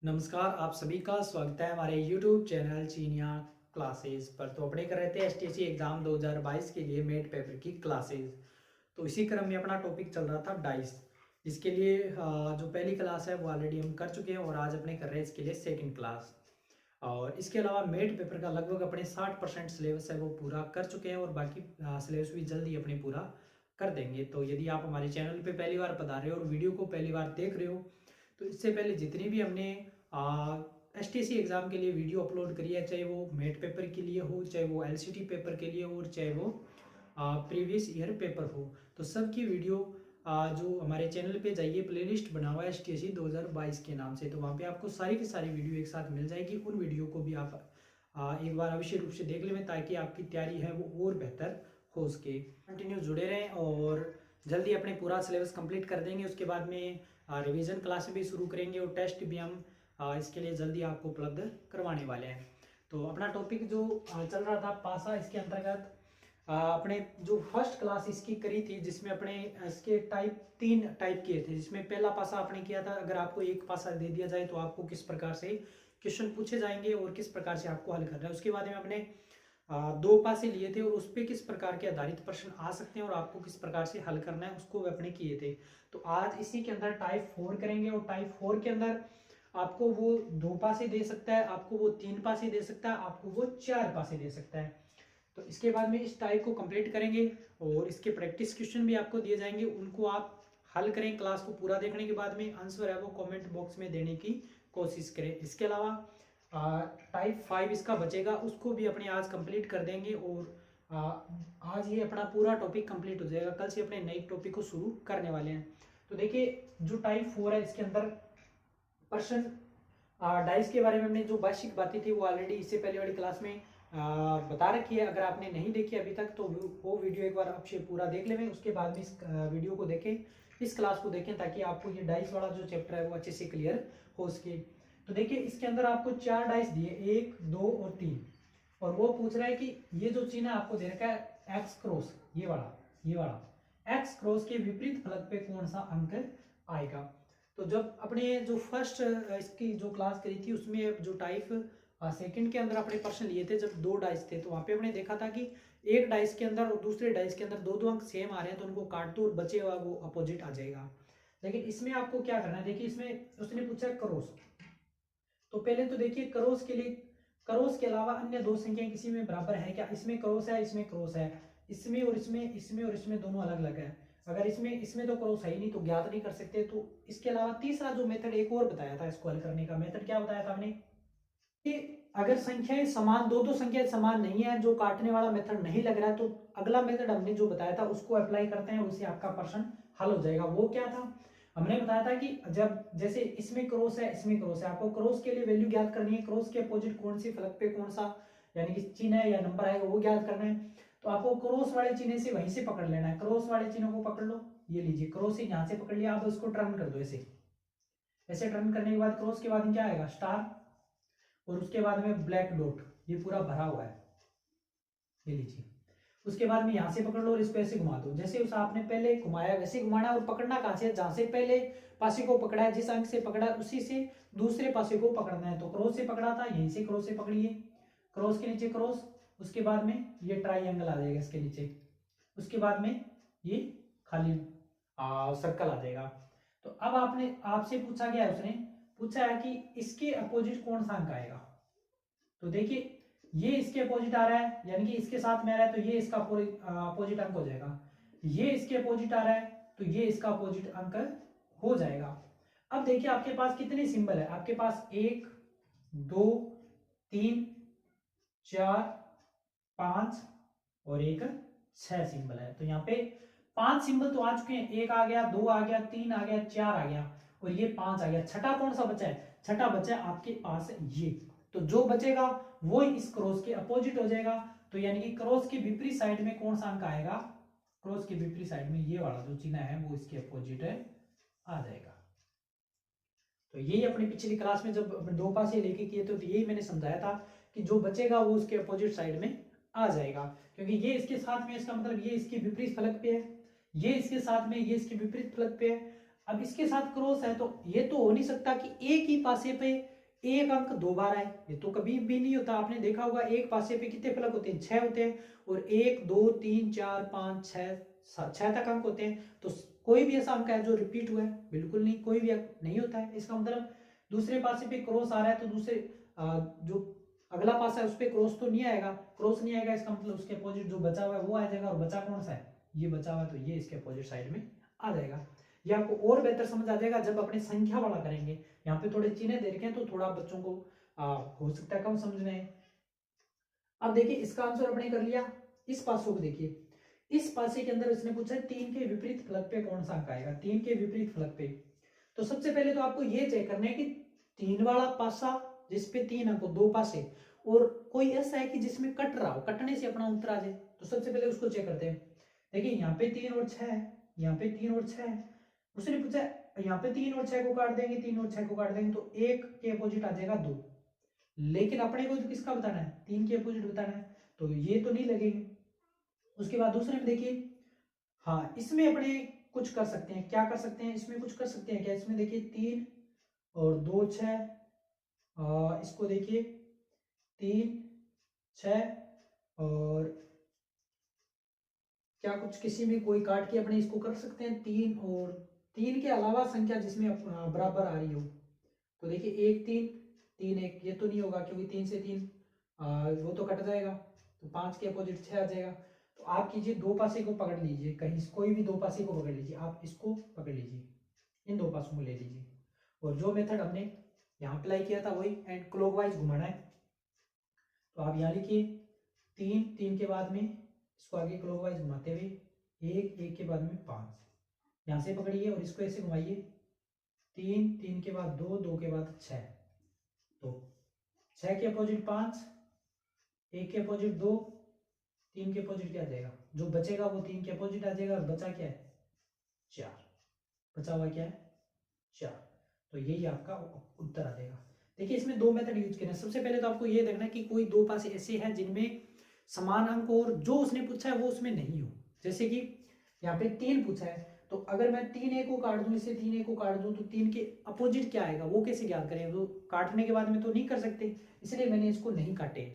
नमस्कार, आप सभी का स्वागत है हमारे YouTube चैनल चीनिया क्लासेस पर। तो अपने कर रहे थे एसटीसी एग्ज़ाम 2022 के लिए मेट पेपर की क्लासेस। तो इसी क्रम में अपना टॉपिक चल रहा था डाइस, जिसके लिए जो पहली क्लास है वो ऑलरेडी हम कर चुके हैं और आज अपने कर रहे हैं इसके लिए सेकंड क्लास। और इसके अलावा मेट पेपर का लगभग अपने 60% सिलेबस है वो पूरा कर चुके हैं और बाकी सिलेबस भी जल्दी अपने पूरा कर देंगे। तो यदि आप हमारे चैनल पे पहली बार पधार रहे हो और वीडियो को पहली बार देख रहे हो, तो इससे पहले जितनी भी हमने एसटीसी एग्ज़ाम के लिए वीडियो अपलोड करी है, चाहे वो मेट पेपर के लिए हो, चाहे वो एलसीटी पेपर के लिए हो और चाहे वो प्रीवियस ईयर पेपर हो, तो सबकी वीडियो जो हमारे चैनल पे जाइए, प्लेलिस्ट बना हुआ है एसटीसी 2022 के नाम से, तो वहाँ पे आपको सारी की सारी वीडियो एक साथ मिल जाएगी। उन वीडियो को भी आप एक बार अवश्य रूप से देख लें ताकि आपकी तैयारी है वो और बेहतर हो सके। कंटिन्यू जुड़े रहें और जल्दी अपने पूरा सिलेबस कंप्लीट कर देंगे। उसके बाद में रिवीजन क्लास भी शुरू करेंगे और टेस्ट भी हम इसके लिए जल्दी आपको उपलब्ध करवाने वाले हैं। तो अपना टॉपिक जो चल रहा था पासा, इसके अंतर्गत अपने जो फर्स्ट क्लास इसकी करी थी, जिसमें अपने इसके तीन टाइप किए थे। जिसमें पहला पासा आपने किया था, अगर आपको एक पासा दे दिया जाए तो आपको किस प्रकार से क्वेश्चन पूछे जाएंगे और किस प्रकार से आपको हल करना है। उसके बाद में अपने दो पासे लिए थे और उस पर किस प्रकार के आधारित प्रश्न आ सकते हैं और आपको किस प्रकार से हल करना है, उसको अपने किए थे। तो आज इसी के अंदर टाइप 4 करेंगे और टाइप 4 के अंदर आपको वो दो पासे दे सकता है, आपको वो तीन पासे दे सकता है, आपको वो चार पासे दे सकता है। तो इसके बाद में इस टाइप को कंप्लीट करेंगे और इसके प्रैक्टिस क्वेश्चन भी आपको दिए जाएंगे, उनको आप हल करें। क्लास को पूरा देखने के बाद में आंसर है वो कमेंट बॉक्स में देने की कोशिश करें। इसके अलावा टाइप 5 इसका बचेगा, उसको भी अपने आज कंप्लीट कर देंगे और आज ये अपना पूरा टॉपिक कंप्लीट हो जाएगा। कल से अपने नए टॉपिक को शुरू करने वाले हैं। तो देखिए, जो टाइप 4 है इसके अंदर प्रश्न डाइस के बारे में हमने जो बेसिक बातें थी वो ऑलरेडी इससे पहले वाली क्लास में बता रखी है। अगर आपने नहीं देखी अभी तक तो वो वीडियो एक बार आपसे पूरा देख लें, उसके बाद में इस वीडियो को देखें, इस क्लास को देखें, ताकि आपको ये डाइस वाला जो चैप्टर है वो अच्छे से क्लियर हो सके। तो देखिए, इसके अंदर आपको 4 डाइस दिए, 1, 2 और 3, और वो पूछ रहा है कि ये जो चिन्ह आपको दे रखा है एक्स क्रॉस, ये वाला एक्स क्रॉस के विपरीत फलक पे कौन सा अंक आएगा। तो जब अपने जो फर्स्ट इसकी जो क्लास करी थी उसमें जो टाइप सेकंड के अंदर अपने प्रश्न लिए थे, जब दो डाइस थे, तो वहां पे हमने देखा था कि एक डाइस के अंदर और दूसरे डाइस के अंदर दो दो अंक सेम आ रहे हैं, तो उनको काट दो और बचे हुआ वो अपोजिट आ जाएगा। लेकिन इसमें आपको क्या करना है, देखिए इसमें उसने पूछा क्रॉस। तो पहले तो देखिए, क्रॉस के लिए, क्रॉस के अलावा अन्य दो संख्याएं किसी में बराबर है क्या। इसमें क्रॉस है, इसमें क्रॉस है, इसमें और इसमें, इसमें और इसमें दोनों अलग अलग है। अगर इसमें तो क्रॉस है ही नहीं, तो ज्ञात नहीं कर सकते। तो इसके अलावा तीसरा जो मेथड एक और बताया था इसको हल करने का, मेथड क्या बताया था हमने कि अगर संख्याएं समान, दो संख्याएं समान नहीं है, जो काटने वाला मेथड नहीं लग रहा है, तो अगला मेथड हमने जो बताया था उसको अप्लाई करते हैं, उससे आपका प्रश्न हल हो जाएगा। वो क्या था, हमने बताया था कि जब जैसे इसमें क्रॉस है, इसमें क्रॉस है, आपको क्रॉस के लिए वैल्यू ज्ञात करनी है, क्रॉस के अपोजिट कौन सी फलक पे कौन सा यानी कि चिन्ह है या नंबर है वो ज्ञात करना है। तो आपको क्रॉस वाले चिन्ह से वहीं से पकड़ लेना है, क्रॉस वाले चिन्ह को पकड़ लो, ये लीजिए क्रॉस से यहां से पकड़ लिया, आप इसको टर्न कर दो, ऐसे ऐसे टर्न करने के बाद क्रॉस के बाद क्या आएगा, स्टार, और उसके बाद में ब्लैक डॉट, ये पूरा भरा हुआ है, ये लीजिए। उसके बाद में यहां से पकड़ लो और इसको ऐसे घुमा दो, जैसे उस आपने पहले घुमाया वैसे घुमाना है। और पकड़ना कहां से, जहां से पहले पासे को पकड़ा है, जिस अंक से पकड़ा है उसी से दूसरे पासे को पकड़ना है। तो क्रॉस से पकड़ा था, यहीं से क्रॉस से पकड़िए, क्रॉस के नीचे क्रॉस, उसके बाद में ये ट्राइंगल आ जाएगा इसके नीचे, उसके बाद में ये खाली सर्कल आ जाएगा। तो अब आपने, आपसे पूछा गया है, उसने पूछा है कि इसके अपोजिट कौन सा अंक आएगा। तो देखिए, ये इसके अपोजिट आ रहा है, यानी कि इसके साथ में आ रहा है, तो ये इसका अपोजिट अंक हो जाएगा। ये इसके अपोजिट आ रहा है, तो ये इसका अपोजिट अंक हो जाएगा। अब देखिए, आपके पास कितने सिंबल है, आपके पास 1, 2, 3, 4, 5 और एक 6 सिंबल है। तो यहाँ पे 5 सिंबल तो आ चुके हैं, एक आ गया, 2 आ गया, 3 आ गया, 4 आ गया और ये 5 आ गया। छठा कौन सा बचा है, छठा बचा है आपके पास ये। तो जो बचेगा वो इस क्रॉस के अपोजिट हो जाएगा। तो यानी कि क्रॉस के विपरीत साइड में कौन सा अंक आएगा, क्रॉस के विपरीत साइड में ये वाला जो चिन्ह है वो इसके अपोजिट आ जाएगा। तो यही अपनी पिछली क्लास में जब दो पासे लेके किए थे, तो यही मैंने समझाया था कि जो बचेगा वो उसके अपोजिट साइड में आ जाएगा, क्योंकि ये इसके साथ में, इसका मतलब ये इसके विपरीत फलक पे है, ये इसके साथ में, ये इसके विपरीत फलक पे है। अब इसके साथ क्रॉस है, तो ये तो हो नहीं सकता कि एक ही पासे पे एक अंक दो बार आए, ये तो कभी भी नहीं होता। आपने देखा होगा एक पासे पे कितने फलक होते हैं, 6 होते हैं, और 1 2 3 4 5 6 6 तक अंक होते हैं। तो कोई भी ऐसा अंक है जो रिपीट हुआ है? बिल्कुल नहीं, कोई भी अंक नहीं होता है। इसका मतलब दूसरे पासे पे क्रॉस आ रहा है, तो दूसरे जो अगला पासा है उस पर क्रॉस तो नहीं आएगा। क्रॉस नहीं आएगा, इसका मतलब उसके अपोजिट जो बचा हुआ है वो आ जाएगा, और बचा कौन सा है, ये बचा हुआ है, तो ये इसके अपोजिट साइड में आ जाएगा। ये आपको और बेहतर समझ आ जाएगा जब अपने संख्या वाला करेंगे। यहाँ पे थोड़े चिन्ह दे रखे हैं, तो थोड़ा बच्चों को हो सकता है कम समझ में। अब देखिए इसका आंसर अपने कर लिया। इस पासों को देखिए, इस पासे के अंदर इसने पूछा है 3 के विपरीत फलक पे कौन सा अंक आएगा, 3 के विपरीत फलक पे। तो सबसे पहले तो आपको ये चेक करना है कि 3 वाला पासा जिसपे 3 अंक, 2 पासे, और कोई ऐसा है कि जिसमें कट रहा हो, कटने से अपना उत्तर आ जाए। तो सबसे पहले उसको चेक करते हैं। देखिए यहाँ पे 3 और 6 है, यहाँ पे 3 और 6 है। उसने पूछा यहाँ पे 3 और 6 को काट देंगे, 3 और 6 को काट देंगे, तो 1 के अपोजिट आ जाएगा 2। लेकिन अपने को किसका बताना है, 3 के अपोजिट बताना है, तो ये तो नहीं लगेगी। उसके बाद दूसरे में देखिए, हाँ इसमें अपने कुछ कर सकते हैं। क्या कर सकते हैं, इसमें कुछ कर सकते हैं क्या? इसमें देखिए 3 और 2 6, इसको देखिए 3 6, और क्या कुछ किसी में कोई काट के अपने इसको कर सकते हैं 3, और 3 के अलावा संख्या जिसमें बराबर आ रही हो। तो देखिए 1 3 3 1, ये तो नहीं होगा क्योंकि 3 से 3 वो तो कट जाएगा, तो 5 के अपोजिट 6 आ जाएगा। तो आप कीजिए, दो पासे को पकड़ लीजिए, कहीं कोई भी दो पासे को पकड़ लीजिए, आप इसको पकड़ लीजिए, इन दो पासों को ले लीजिए, और जो मेथड हमने यहाँ अप्लाई किया था वही एंड क्लॉकवाइज घुमाना है। तो आप यहाँ लिखिए 3 3 के बाद में इसको आगे क्लॉकवाइज घुमाते हुए 1 1 के बाद में 5, यहाँ से पकड़िए और इसको ऐसे घुमाइए, 3 3 के बाद 2 2 के बाद 6, तो 6 के अपोजिट 5, 1 के अपोजिट 2, 3 के अपोजिट क्या आ जाएगा, जो बचेगा वो 3 के अपोजिट आ जाएगा, और बचा क्या है 4, बचा हुआ क्या है 4। तो यही आपका उत्तर आ जाएगा। देखिए इसमें दो मेथड यूज करना है। सबसे पहले तो आपको ये देखना है कि कोई दो पासे ऐसे हैं जिनमें समान अंक और जो उसने पूछा है वो उसमें नहीं हो। जैसे कि यहाँ पे 3 पूछा है, तो अगर मैं 3 ए को काट दूं, इसे 3 ए को काट दूं, तो 3 के अपोजिट क्या आएगा वो कैसे ज्ञात करें? वो काटने के बाद में तो नहीं कर सकते, इसलिए मैंने इसको नहीं काटे,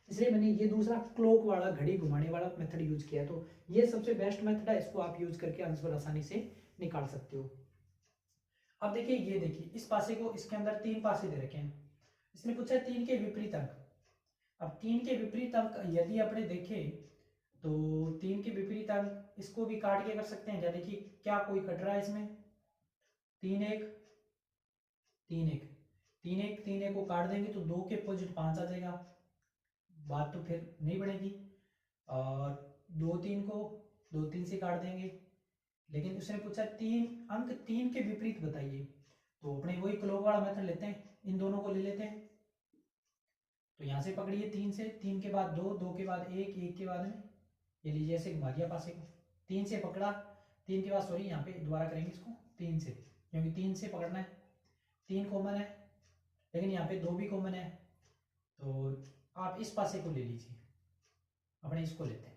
इसलिए मैंने ये दूसरा क्लॉक वाला, घड़ी घुमाने वाला मेथड यूज किया। तो ये सबसे बेस्ट मेथड है, इसको आप यूज करके आंसर आसानी से निकाल सकते हो। अब देखिए, ये देखिए इस पासे को, इसके अंदर 3 पासे दे रखे हैं, इसने पूछा है 3 के विपरीत अंक। अब 3 के विपरीत अंक यदि अपने देखें तो 3 के विपरीत अंक इसको भी काट के कर सकते हैं क्या? देखिए क्या कोई कट रहा है इसमें, 3 1 3 1 3 1 3 1 को काट देंगे तो 2 के अपोजिट 5 आ जाएगा, बात तो फिर नहीं बढ़ेगी। और 2 3 को 2 3 से काट देंगे, लेकिन उसने पूछा 3 अंक 3 के विपरीत बताइए, तो अपने वही क्लॉक वाला मेथड लेते हैं, इन दोनों को ले लेते हैं। तो यहाँ से पकड़िए 3 से, 3 के बाद 2 2 के बाद 1 1 के बाद में ये लीजिए ऐसे घुमा दिया पासे को, 3 से पकड़ा, 3 के बाद सॉरी यहाँ पे दोबारा करेंगे इसको 3 से, क्योंकि 3 से पकड़ना है, 3 कॉमन है, लेकिन यहाँ पे 2 भी कॉमन है, तो आप इस पासे को ले लीजिए, अपने इसको लेते हैं,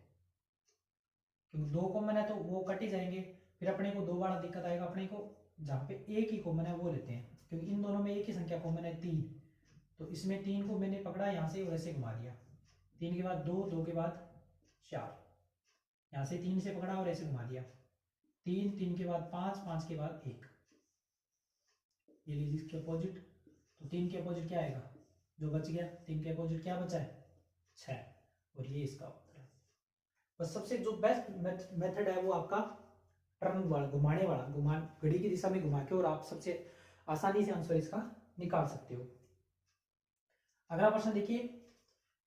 क्योंकि 2 कॉमन है तो वो कट ही जाएंगे, फिर अपने को 2 वाला दिक्कत आएगा। अपने को जहाँ पे एक ही कॉमन है वो लेते हैं, क्योंकि इन दोनों में एक ही संख्या कॉमन है 3, तो इसमें 3 को मैंने पकड़ा यहाँ से और ऐसे घुमा दिया, 3 के बाद 2 2 के बाद 4, यहाँ से 3 से पकड़ा और ऐसे घुमा दिया, 3 3 के बाद 5 5 के बाद 1, ये लीजिए इसके अपोजिट। तो 3 के अपोजिट क्या आएगा, जो बच गया, 3 के अपोजिट क्या बचा है 6, और ये इसका उत्तर है। बस सबसे जो बेस्ट मेथड है वो आपका टर्न वाला, घुमाने वाला, घड़ी की दिशा में घुमा के, और आप सबसे आसानी से आंसर इसका निकाल सकते हो। अगला प्रश्न देखिए,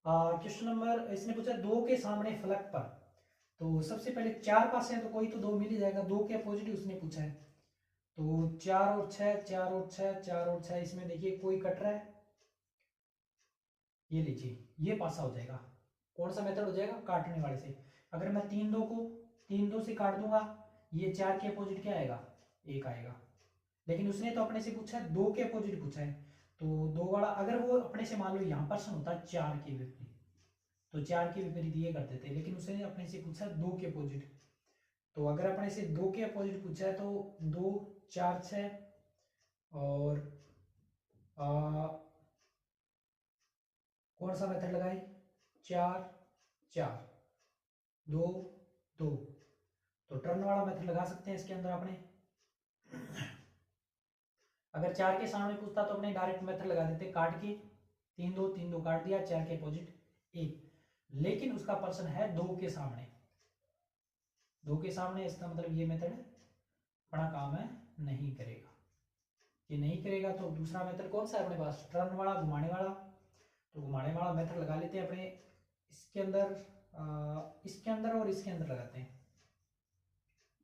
क्वेश्चन नंबर, इसने पूछा 2 के सामने फलक पर, तो सबसे पहले 4 पासे हैं तो कोई तो 2 मिल ही जाएगा, 2 के अपोजिट उसने पूछा है, तो 4 और 6 4 और 6 4 और 6, इसमें देखिए कोई कट रहा है, ये लीजिए ये पासा हो जाएगा। कौन सा मेथड हो जाएगा, काटने वाले से। अगर मैं 3 2 को 3 2 से काट दूंगा, ये 4 के अपोजिट क्या आएगा 1 आएगा, लेकिन उसने तो अपने से पूछा है 2 के अपोजिट पूछा है, तो 2 वाला अगर वो अपने से मान लो यहाँ प्रश्न होता 4 के विपरीत, तो 4 के विपरीत ये कर देते, लेकिन उसने अपने से पूछा 2 के अपोजिट, तो अगर अपने से 2 के अपोजिट पूछा है तो 2 4 6 और कौन सा मेथड लगाए, 4 4 2 2, तो टर्न वाला मेथड लगा सकते हैं इसके अंदर अपने। अगर 4 के सामने पूछता तो अपने डायरेक्ट मेथड लगा देते काट के, 3 2 3 2 काट दिया, 4 के अपोजिट 1। लेकिन उसका पर्सन है 2 के सामने, 2 के सामने, इसका मतलब ये मेथड अपना काम है नहीं करेगा, ये नहीं करेगा। तो दूसरा मेथड कौन सा है अपने पास, टर्न वाला, घुमाने वाला। तो घुमाने वाला मेथड लगा लेते हैं अपने इसके अंदर, इसके अंदर और इसके अंदर लगाते हैं,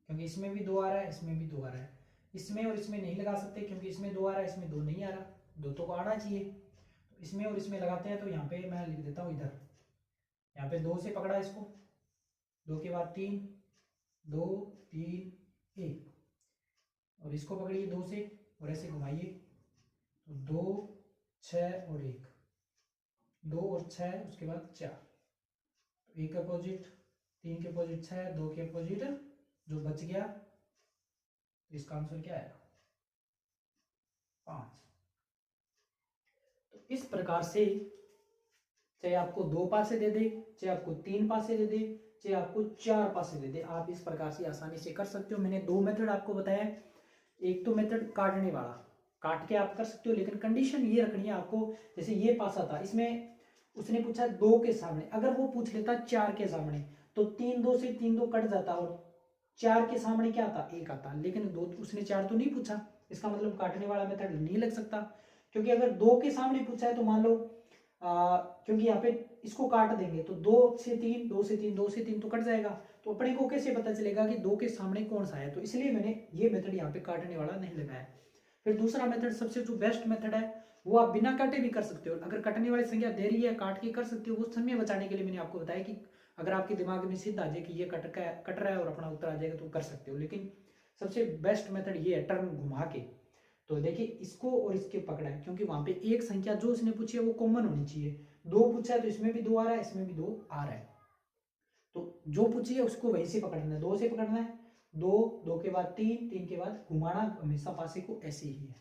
क्योंकि इसमें भी 2 आ रहा है, इसमें भी 2 आ रहा है। इसमें और इसमें नहीं लगा सकते क्योंकि इसमें 2 आ रहा है, इसमें 2 नहीं आ रहा, 2 तो आना चाहिए। तो इसमें और इसमें लगाते हैं, तो यहाँ पे मैं लिख देता हूँ इधर, यहाँ पे 2 से पकड़ा इसको, 2 के बाद 3 2 3 1, और इसको पकड़िए 2 से और ऐसे घुमाइए, तो 2 6 और 1, 2 और 6 उसके बाद 4, तो 1 के अपोजिट 3 के अपोजिट 6, 2 के अपोजिट जो बच गया, तो इसका आंसर क्या आएगा 5। तो इस प्रकार से चाहे आपको 2 पासे दे दे, चाहे आपको 3 पासे दे दे, चाहे आपको 4 पासे दे दे, आप इस प्रकार से आसानी से कर सकते हो। मैंने 2 मेथड आपको बताया, एक तो मेथड काटने वाला, काट के आप कर सकते हो, लेकिन कंडीशन ये रखनी है आपको, जैसे ये पासा था, इसमें उसने पूछा 2 के सामने, अगर वो पूछ लेता 4 के सामने तो 3 2 से 3 2 कट जाता और 4 के सामने क्या आता, 1 आता। लेकिन 2 उसने 4 तो नहीं पूछा, इसका मतलब काटने वाला मेथड नहीं लग सकता, क्योंकि अगर 2 के सामने पूछा है तो मान लो क्योंकि यहाँ पे इसको काट देंगे तो 2 से 3 2 से 3 2 से 3 तो कट जाएगा, तो अपने को कैसे पता चलेगा कि 2 के सामने कौन सा है, तो इसलिए मैंने ये मेथड यहाँ पे काटने वाला नहीं लगाया। फिर दूसरा मेथड सबसे जो बेस्ट मेथड है वो आप बिना काटे भी कर सकते हो, अगर कटने वाली संख्या दे रही है काट के कर सकते हो। वो समय बचाने के लिए मैंने आपको बताया कि अगर आपके दिमाग में सिद्ध आ जाए कि ये कट रहा है और अपना उत्तर आ जाएगा तो कर सकते हो, लेकिन सबसे बेस्ट मेथड ये है टर्न घुमा के। तो देखिए इसको और इसके पकड़ा है, क्योंकि वहां पे एक संख्या जो उसने पूछी है वो कॉमन होनी चाहिए, 2 पूछा है तो इसमें भी 2 आ रहा है, इसमें भी 2 आ रहा है, तो जो पूछी है उसको वहीं से पकड़ना है, 2 से पकड़ना है, 2 2 के बाद 3 3 के बाद घुमाना हमेशा पासे को ऐसे ही है,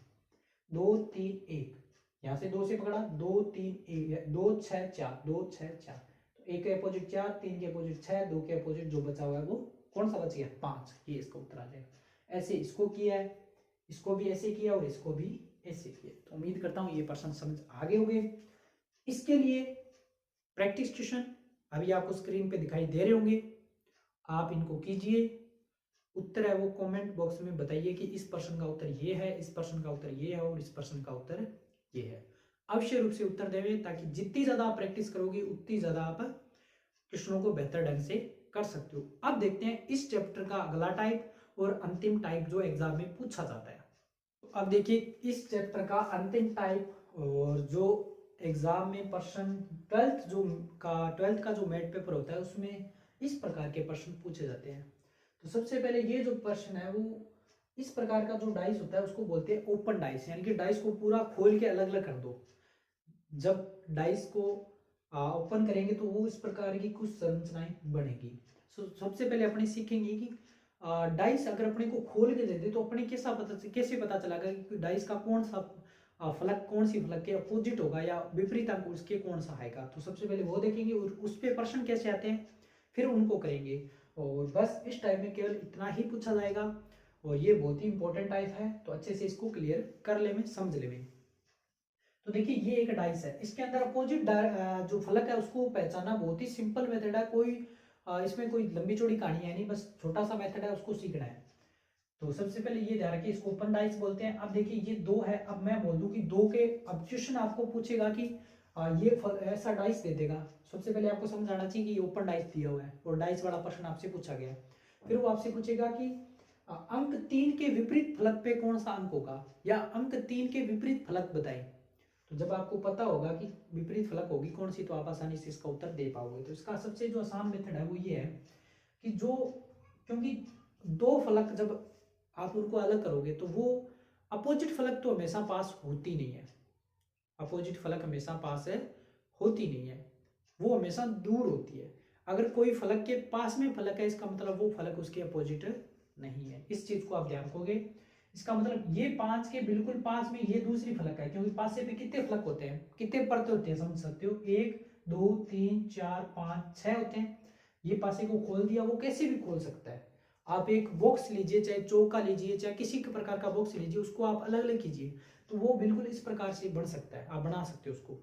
2 3 1, यहाँ से 2 से पकड़ा 2 3 1 2 6 4 2 6 4, तो 1 के अपोजिट 4 3 के अपोजिट 6 2 के अपोजिट जो बचा हुआ है वो कौन सा बच गया 5, ये इसका उत्तर आ जाएगा। ऐसे इसको किया है, इसको भी ऐसे किया और इसको भी ऐसे किया। तो उम्मीद करता हूँ ये पर्सन समझ आगे हो गए। इसके लिए प्रैक्टिस क्वेश्चन अभी आपको स्क्रीन पे दिखाई दे रहे होंगे, आप इनको कीजिए, उत्तर है वो कमेंट बॉक्स में बताइए कि इस प्रश्न का उत्तर ये है, इस प्रश्न का उत्तर ये है और इस प्रश्न का उत्तर ये है। अवश्य रूप से उत्तर देवे, ताकि जितनी ज्यादा आप प्रैक्टिस करोगे उतनी ज्यादा आप क्वेश्चनों को बेहतर ढंग से कर सकते हो। अब देखते हैं इस चैप्टर का अगला टाइप और अंतिम टाइप जो एग्जाम में पूछा जाता है। तो अब देखिए इस चैप्टर का अंतिम टाइप और जो एग्जाम में प्रश्न 12th का जो मैथ पेपर होता है उसमें इस प्रकार के प्रश्न पूछे जाते हैं। तो सबसे पहले ये जो प्रश्न है वो इस प्रकार का जो डाइस होता है उसको बोलते हैं ओपन डाइस, यानी कि डाइस को पूरा खोल के अलग अलग कर दो। जब डाइस को ओपन करेंगे तो वो इस प्रकार की कुछ संरचनाएं बनेगी। सबसे पहले अपने सीखेंगे कि डाइस अगर अपने को खोल के दे दे तो अपने कैसे पता चलेगा कि डाइस का कौन सा फलक कौन सी फलक के अपोजिट होगा या विपरीत अंक उसके कौन सा आएगा। तो सबसे पहले वो देखेंगे और उस पे प्रश्न कैसे आते हैं फिर उनको करेंगे। और बस इस टाइप में केवल इतना ही पूछा जाएगा और ये बहुत ही इंपॉर्टेंट टाइप है, तो अच्छे से इसको क्लियर कर ले में समझ ले में। तो देखिए ये एक डाइस है, इसके अंदर अपोजिट जो फलक है उसको पहचानना बहुत ही सिंपल मेथड है, कोई इसमें कोई लंबी चौड़ी कहानी है नहीं, बस छोटा सा मेथड है उसको सीखना है। तो सबसे पहले ये ध्यान रखिए इसको ओपन डाइस बोलते हैं। अब देखिए ये 2 है, अब मैं बोल दूं कि 2 के, अब क्वेश्चन आपको पूछेगा कि ये ऐसा डाइस दे देगा। सबसे पहले आपको समझ आना चाहिए कि ये ओपन डाइस दिया हुआ है और डाइस वाला प्रश्न आपसे पूछा गया है। फिर वो आपसे पूछेगा कि अंक 3 के विपरीत फलक पे कौन सा अंक होगा या अंक 3 के विपरीत फलक बताएं। तो जब आपको पता होगा कि विपरीत फलक होगी कौन सी तो आप आसानी से इसका उत्तर दे पाओगे। तो इसका सबसे जो आसान मेथड है वो ये है कि क्योंकि 2 फलक जब आप उनको अलग करोगे तो वो अपोजिट फलक तो हमेशा पास होती नहीं है, अपोजिट फलक हमेशा पास होती नहीं है, वो हमेशा दूर होती है। अगर कोई फलक के पास में फलक है इसका मतलब वो फलक उसके अपोजिट नहीं है। इस चीज को आप ध्यान रखोगे। इसका मतलब ये 5 के बिल्कुल पास में ये दूसरी फलक है, क्योंकि पासे पे कितने फलक होते हैं, कितने परतें होते हैं समझ सकते हो, 1 2 3 4 5 6 होते हैं। ये पासे को खोल दिया, वो कैसे भी खोल सकता है। आप एक बॉक्स लीजिए, चाहे चौका लीजिए, चाहे किसी प्रकार का बॉक्स लीजिए, उसको आप अलग अलग कीजिए तो वो बिल्कुल इस प्रकार से बन सकता है, आप बना सकते हो उसको।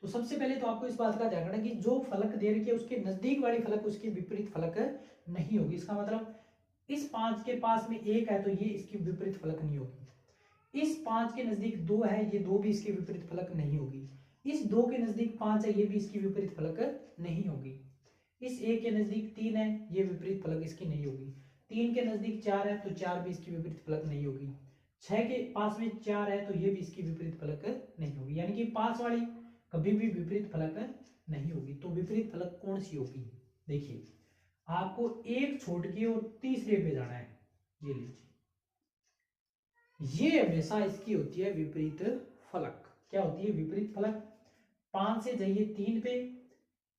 तो सबसे पहले तो आपको इस बात का ध्यान रखना कि जो फलक दे रखी है उसके नजदीक वाली फलक उसकी विपरीत फलक नहीं होगी। इसका मतलब इस 5 के पास में 1 है तो ये इसकी विपरीत फलक नहीं होगी। इस 5 के नजदीक 2 है, ये 2 भी इसकी विपरीत फलक नहीं होगी। इस 2 के नजदीक 5 है, ये भी इसकी विपरीत फलक नहीं होगी। इस 1 के नजदीक 3 है, ये विपरीत फलक इसकी नहीं होगी। 3 के नजदीक 4 है तो 4 भी इसकी विपरीत फलक नहीं होगी। 6 के पास में 4 है तो ये भी इसकी विपरीत फलक नहीं होगी। यानी कि पास वाली कभी भी विपरीत फलक नहीं होगी। तो विपरीत फलक कौन सी होगी, देखिए आपको एक छोड़ के और तीसरे पे जाना है, ये लीजिए, ये हमेशा इसकी होती है विपरीत फलक। क्या होती है विपरीत फलक? 5 से जाइए 3 पे,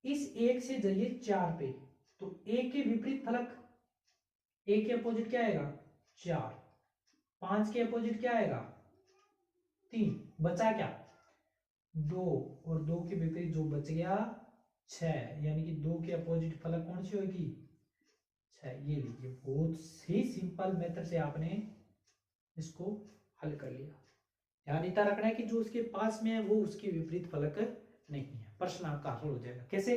इस 1 से जाइए 4 पे, तो 1 के विपरीत फलक, 1 के अपोजिट क्या आएगा 4, 5 के अपोजिट क्या आएगा 3, बचा क्या 2, और 2 के विपरीत जो बच गया 6, यानी कि 2 के अपोजिट फलक कौन सी होगी 6। ये लीजिए, बहुत ही सिंपल मेथड से आपने इसको हल कर लिया। ध्यान इतना रखना है कि जो उसके पास में है वो उसकी विपरीत फलक नहीं है। प्रश्न आपका हल हो जाएगा। कैसे?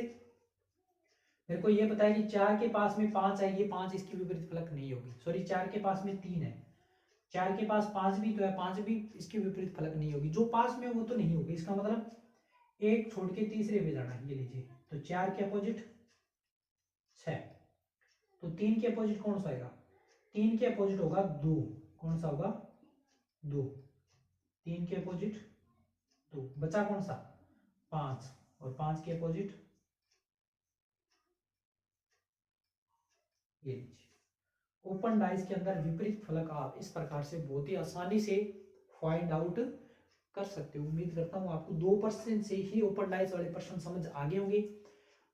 मेरे को ये पता है कि 4 के पास में 5 है, ये 5 इसकी विपरीत फलक नहीं होगी। सॉरी, 4 के पास में 3 है, 4 के पास 5 भी तो है, 5 भी इसकी विपरीत फलक नहीं होगी। जो पास में है वो तो नहीं होगी। इसका मतलब एक छोड़ के तीसरे पे जाना है। ये लीजिए, तो 4 के अपोजिट 6, तो 3 के अपोजिट कौन सा आएगा 3 के अपोजिट होगा 2, कौन सा होगा 2, 3 के अपोजिट 2, बचा कौन सा 5, और 5 के अपोजिट ये लीजिए। ओपन डाइस के अंदर विपरीत फलक आप इस प्रकार से बहुत ही आसानी से फाइंड आउट कर सकते हो। उम्मीद करता हूँ आपको 2% से ही ओपन डाइस वाले प्रश्न समझ आ गए होंगे।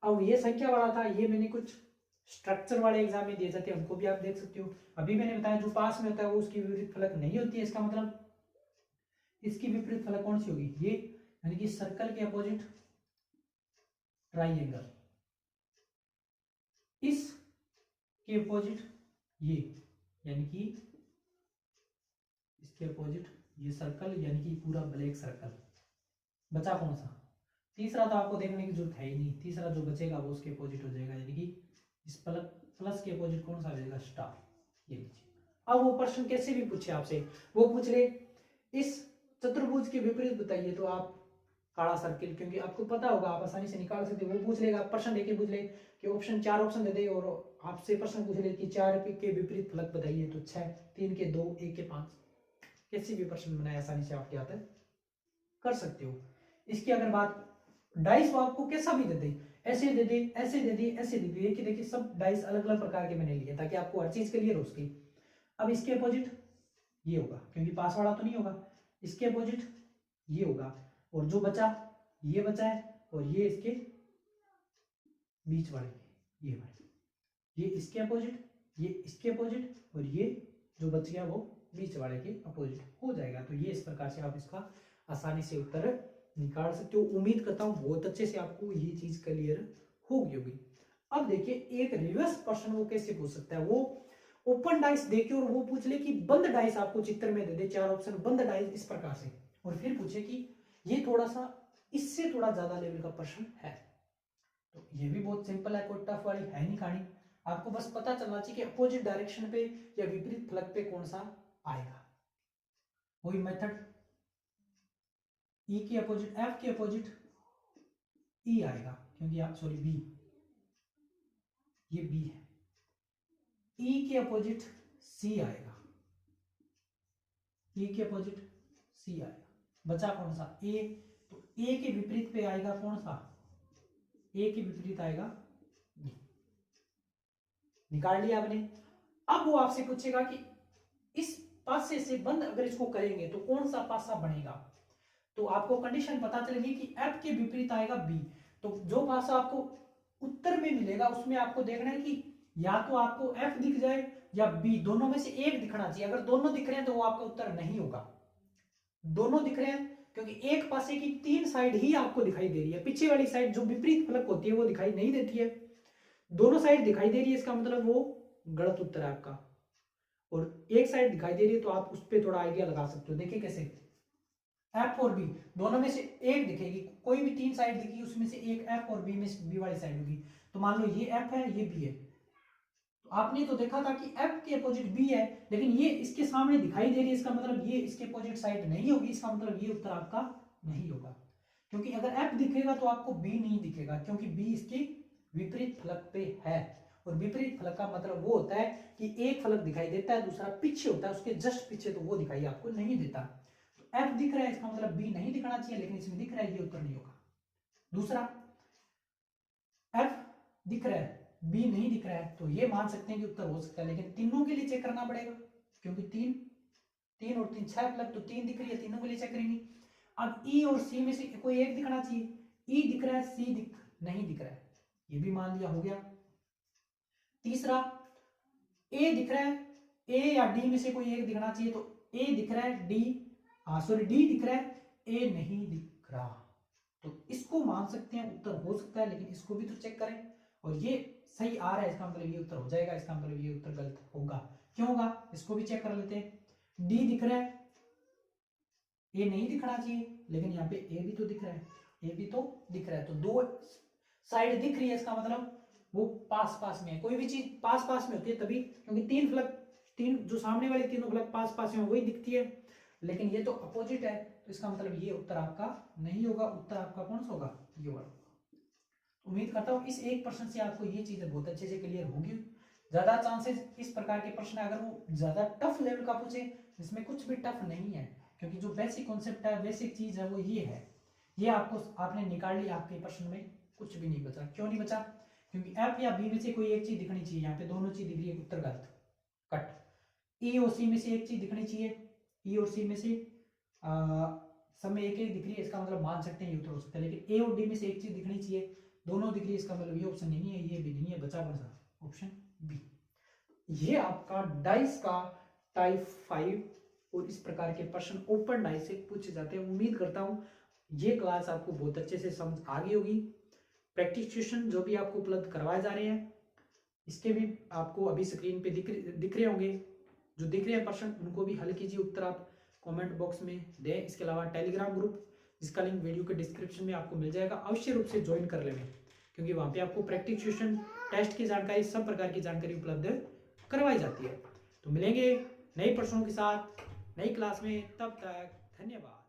अब ये संख्या वाला था, ये मैंने कुछ स्ट्रक्चर वाले एग्जाम में दिए जाते हैं, उनको भी आप देख सकते हो। अभी मैंने बताया जो पास में होता है वो उसकी विपरीत फलक नहीं होती है। इसका मतलब इसकी विपरीत फलक कौन सी होगी ये, यानी कि सर्कल के अपोजिट ट्राइंगल, इस के अपोजिट ये, यानी कि इसके अपोजिट ये सर्कल, यानी कि पूरा ब्लैक सर्कल। बचा कौन सा तीसरा, तो आपको देखने की जरूरत है ही नहीं। तीसरा जो बचेगा वो उसके अपोजिट हो जाएगा, यानी कि इस प्लस के अपोजिट कौन सा आ जाएगा स्टार। ये लीजिए। अब वो प्रश्न कैसे भी पूछे आपसे, वो पूछ ले इस चतुर्भुज के विपरीत बताइए, तो आप काला सर्किल, क्योंकि आपको पता होगा आप आसानी से निकाल सकते हो। वो पूछ लेगा, प्रश्न देके पूछ ले कि ऑप्शन 4 ऑप्शन दे दे और आपसे प्रश्न पूछ ले कि 4 के विपरीत फलक बताइए, तो 6, 3 के 2, 1 के 5, कैसे भी प्रश्न बनाए आसानी से आप याद कर सकते हो। इसकी अगर बात डाइस, वो आपको कैसा भी दे दे, ऐसे दे दे, ऐसे दे दे, ऐसे दे दे, देखिए देखिए सब डाइस अलग अलग प्रकार के मैंने लिए ताकि आपको हर चीज क्लियर हो उसकी। अब इसके अपोजिट ये होगा, क्योंकि पास वाला तो नहीं होगा, इसके अपोजिट ये होगा, और जो बचा ये बचा है, और ये इसके बीच वाले ये वाले, ये इसके अपोजिट, ये इसके अपोजिट, और ये जो बच गया वो बीच वाले के अपोजिट हो जाएगा। तो ये इस प्रकार से आप इसका आसानी से उत्तर निकाल सकते हो। उम्मीद करता हूँ बहुत अच्छे से आपको ये चीज क्लियर होगी। अब देखिए एक रिवर्स प्रश्न वो कैसे पूछ सकता है, वो ओपन डाइस देके और वो पूछ ले कि बंद डाइस आपको चित्र में दे दे, 4 ऑप्शन बंद डाइस इस प्रकार से, और फिर पूछे कि ये थोड़ा सा इससे थोड़ा ज्यादा लेवल का प्रश्न है। तो ये भी बहुत सिंपल है, कोई टफ वाली है नहीं कहानी। आपको बस पता चलना चाहिए कि अपोजिट डायरेक्शन पे या विपरीत फलक पे कौन सा आएगा। वही मेथड, ई के अपोजिट, एफ के अपोजिट ई आएगा, क्योंकि आप सॉरी बी, ये बी है, ई के अपोजिट सी आएगा, ई के अपोजिट सी आएगा। बचा कौन सा ए, तो ए के विपरीत पे आएगा कौन सा, ए के विपरीत आएगा बी। निकाल लिया आपने। अब वो आपसे पूछेगा कि इस पासे से बंद अगर इसको करेंगे तो कौन सा पासा बनेगा, तो आपको कंडीशन पता चलेगी कि एफ के विपरीत आएगा बी। तो जो पासा आपको उत्तर में मिलेगा उसमें आपको देखना है कि या तो आपको एफ दिख जाए या बी, दोनों में से एक दिखना चाहिए। अगर दोनों दिख रहे हैं तो वो आपका उत्तर नहीं होगा। दोनों दिख रहे हैं क्योंकि एक पासे की 3 साइड ही आपको दिखाई दे रही है, पीछे वाली साइड जो विपरीत फलक होती है वो दिखाई नहीं देती है। दोनों साइड दिखाई दे रही है, इसका मतलब वो गलत उत्तर है आपका। और एक साइड दिखाई दे रही है तो आप उस पर थोड़ा आइडिया लगा सकते हो। देखिए कैसे, एफ और बी दोनों में से एक दिखेगी, कोई भी 3 साइड दिखेगी उसमें से एक एफ और बी में बी वाली साइड होगी। तो मान लो ये एफ है ये बी है, तो आपने तो देखा था कि एफ के अपोजिट बी है, लेकिन ये इसके सामने दिखाई दे रही है, इसका मतलब ये इसके अपोजिट साइड नहीं होगी, इसका मतलब ये उत्तर आपका नहीं होगा। क्योंकि अगर एफ दिखेगा तो आपको बी नहीं दिखेगा, क्योंकि बी इसकी विपरीत फलक पे है। और विपरीत फलक का मतलब वो होता है कि एक फलक दिखाई देता है, दूसरा पीछे होता है, उसके जस्ट पीछे, तो वो दिखाई आपको नहीं देता। तो एफ दिख रहा है, इसका मतलब बी नहीं दिखना चाहिए, लेकिन इसमें दिख रहा है, ये उत्तर नहीं होगा। दूसरा, एफ दिख रहा है बी नहीं दिख रहा है, तो ये मान सकते हैं कि उत्तर हो सकता है, लेकिन तीनों के लिए चेक करना पड़ेगा, क्योंकि तीन और 3 6 फलक, तो 3 दिख रही है, तीनों के लिए चेक करेंगे। अब ई और सी में से कोई एक दिखना चाहिए, ई दिख रहा है सी नहीं दिख रहा है, ये भी मान लिया, हो गया। तीसरा, ए दिख रहा है, ए या डी में से कोई एक दिखना चाहिए, तो ए दिख रहा है डी डी दिख रहा है, ए नहीं दिख रहा, तो इसको मान सकते हैं उत्तर हो सकता है, लेकिन इसको भी तो चेक करें। और ये सही आ रहा है, इसका मतलब ये उत्तर हो जाएगा, इसका मतलब ये उत्तर गलत होगा। क्यों होगा, इसको भी चेक कर लेते हैं। डी दिख रहा है, ए नहीं दिखना चाहिए, लेकिन यहाँ पे ए भी तो दिख रहा है, ए भी तो दिख रहा है, तो 2 साइड दिख रही है, इसका मतलब वो पास पास में है। कोई भी चीज पास पास में होती है तभी, क्योंकि 3 फलक, 3 जो सामने वाली तीनों फलक पास पास में वही दिखती है, लेकिन ये तो अपोजिट है, तो इसका मतलब ये उत्तर आपका नहीं होगा। उत्तर आपका कौन सा होगा, ये वाला। उम्मीद करता हूँ इस एक प्रश्न से आपको ये चीजें बहुत अच्छे से क्लियर होगी। ज्यादा चांसेस इस प्रकार के प्रश्न, अगर वो ज्यादा टफ लेवल का पूछे, जिसमें कुछ भी टफ नहीं है, क्योंकि जो बेसिक कॉन्सेप्ट है, बेसिक चीज है, वो ये है, ये आपने निकाल लिया, आपके प्रश्न में कुछ भी नहीं बचा। क्यों नहीं बचा, क्योंकि एफ या बी में से कोई एक चीज दिखनी चाहिए, यहाँ पे दोनों चीज दिख रही है, उत्तर गलत, कट। ई और सी में से एक चीज दिखनी चाहिए, ई और सी में से सब में एक एक दिख रही है, इसका मतलब मान सकते हैं ये उत्तर हो सकता है। लेकिन ए और डी में से एक चीज दिखनी चाहिए, दोनों दिख रही है, इसका मतलब ये ऑप्शन नहीं है, ये भी नहीं है, बचा कौन सा, ऑप्शन बी। ये आपका डाइस का टाइप 5 और इस प्रकार के प्रश्न ओपन डाइस से पूछे जाते हैं। उम्मीद करता हूं ये क्लास आपको बहुत अच्छे से समझ आ गई होगी। प्रैक्टिस क्वेश्चन जो भी आपको उपलब्ध करवाए जा रहे हैं, इसके भी आपको अभी स्क्रीन पे दिख रहे होंगे, जो दिख रहे हैं प्रश्न, उनको भी हल कीजिए, उत्तर आप कमेंट बॉक्स में दें। इसके अलावा टेलीग्राम ग्रुप, जिसका लिंक वीडियो के डिस्क्रिप्शन में आपको मिल जाएगा, अवश्य रूप से ज्वाइन कर लेंगे, क्योंकि वहाँ पे आपको प्रैक्टिस क्वेश्चन, टेस्ट की जानकारी, सब प्रकार की जानकारी उपलब्ध करवाई जाती है। तो मिलेंगे नए प्रश्नों के साथ नई क्लास में, तब तक धन्यवाद।